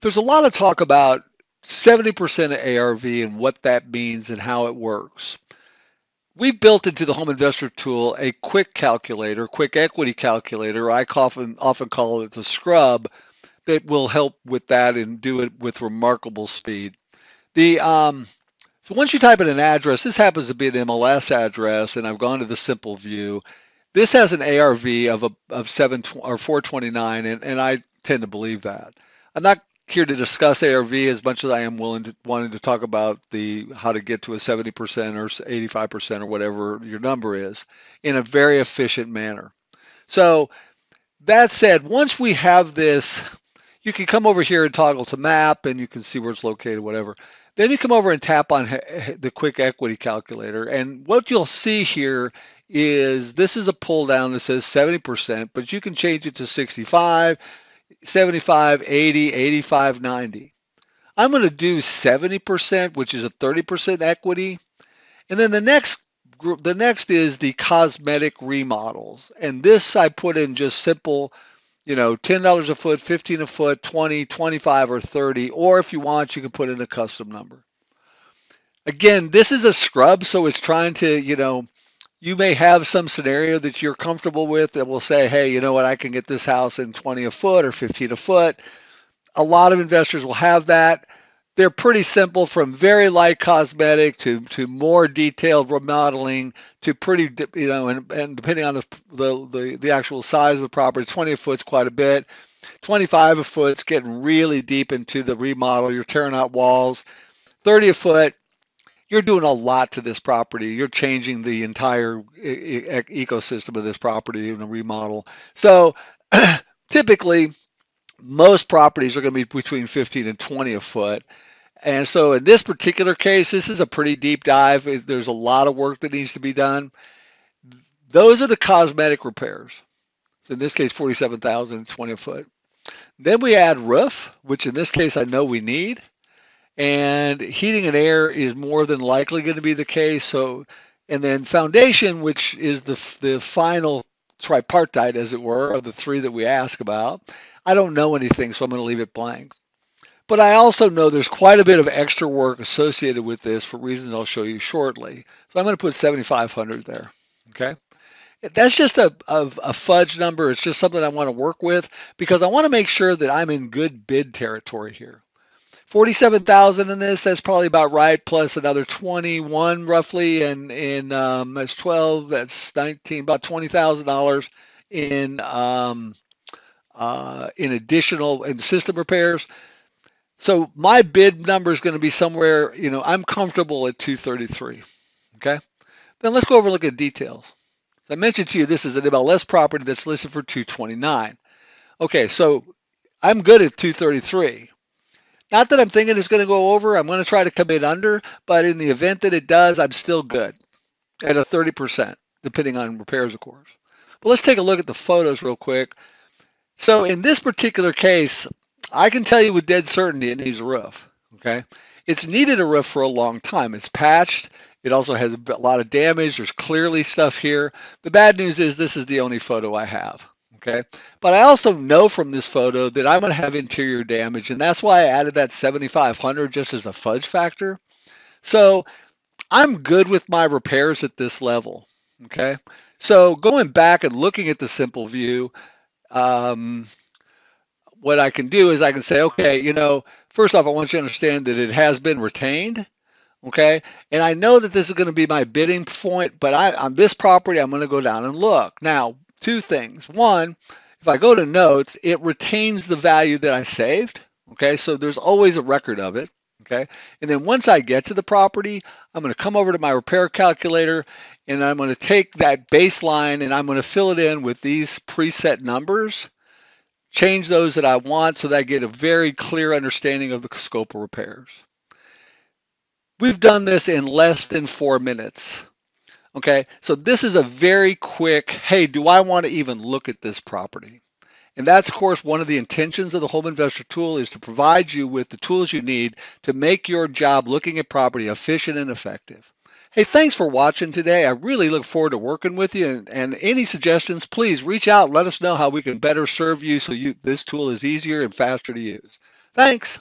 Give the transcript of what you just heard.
There's a lot of talk about 70% of ARV and what that means and how it works. We've built into the Home Investor Tool a quick calculator, quick equity calculator. I often call it the scrub that will help with that and do it with remarkable speed. The So once you type in an address, this happens to be an MLS address, and I've gone to the simple view. This has an ARV of 429, and I tend to believe that. I'm not here to discuss ARV as much as I am wanting to talk about the how to get to a 70% or 85% or whatever your number is in a very efficient manner. So that said, once we have this, you can come over here and toggle to map, and you can see where it's located, whatever. Then you come over and tap on the quick equity calculator, and what you'll see here is this is a pull down that says 70%, but you can change it to 65, 75, 80, 85, 90. I'm going to do 70%, which is a 30% equity. And then the next is the cosmetic remodels. And this I put in just simple, $10 a foot, 15 a foot, 20, 25, or 30. Or if you want, you can put in a custom number. Again, this is a scrub, so it's trying to, you may have some scenario that you're comfortable with that will say, hey, you know what, I can get this house in 20 a foot or 15 a foot. A lot of investors will have that. They're pretty simple, from very light cosmetic to more detailed remodeling to pretty, and depending on the actual size of the property, 20 a foot's quite a bit. 25 a foot's getting really deep into the remodel. You're tearing out walls. 30 a foot, you're doing a lot to this property. You're changing the entire ecosystem of this property in a remodel. So typically, most properties are going to be between 15 and 20 a foot. And so in this particular case, this is a pretty deep dive. There's a lot of work that needs to be done. Those are the cosmetic repairs. So in this case, 47,000 and 20 a foot. Then we add roof, which in this case I know we need. And heating and air is more than likely going to be the case. So, and then foundation, which is the final tripartite, as it were, of the three that we ask about. I don't know anything, so I'm going to leave it blank. But I also know there's quite a bit of extra work associated with this for reasons I'll show you shortly. So I'm going to put 7,500 there. Okay. That's just a fudge number. It's just something I want to work with because I want to make sure that I'm in good bid territory here. 47,000 in this, that's probably about right, plus another 21 roughly, and that's 12, that's 19, about $20,000 in additional in system repairs. So my bid number is going to be somewhere, I'm comfortable at 233. Okay. Then let's go over and look at details. As I mentioned to you, this is an MLS property that's listed for 229. Okay, so I'm good at 233. Not that I'm thinking it's going to go over. I'm going to try to come in under, but in the event that it does, I'm still good at a 30%, depending on repairs, of course. But let's take a look at the photos real quick. So in this particular case, I can tell you with dead certainty it needs a roof. Okay, it's needed a roof for a long time. It's patched. It also has a lot of damage. There's clearly stuff here. The bad news is this is the only photo I have. Okay, but I also know from this photo that I'm going to have interior damage, and that's why I added that 7,500 just as a fudge factor. So I'm good with my repairs at this level. Okay, so going back and looking at the simple view, what I can do is I can say, okay, first off, I want you to understand that it has been retained. Okay, and I know that this is going to be my bidding point, but on this property, I'm going to go down and look. Now, two things. One, if I go to notes, it retains the value that I saved. Okay, so there's always a record of it. Okay, and then once I get to the property, I'm going to come over to my repair calculator, and I'm going to take that baseline and I'm going to fill it in with these preset numbers, change those that I want so that I get a very clear understanding of the scope of repairs. We've done this in less than 4 minutes. Okay, so this is a very quick, hey, do I want to even look at this property? And that's, of course, one of the intentions of the Home Investor Tool is to provide you with the tools you need to make your job looking at property efficient and effective. Hey, thanks for watching today. I really look forward to working with you. And any suggestions, please reach out and let us know how we can better serve you so this tool is easier and faster to use. Thanks.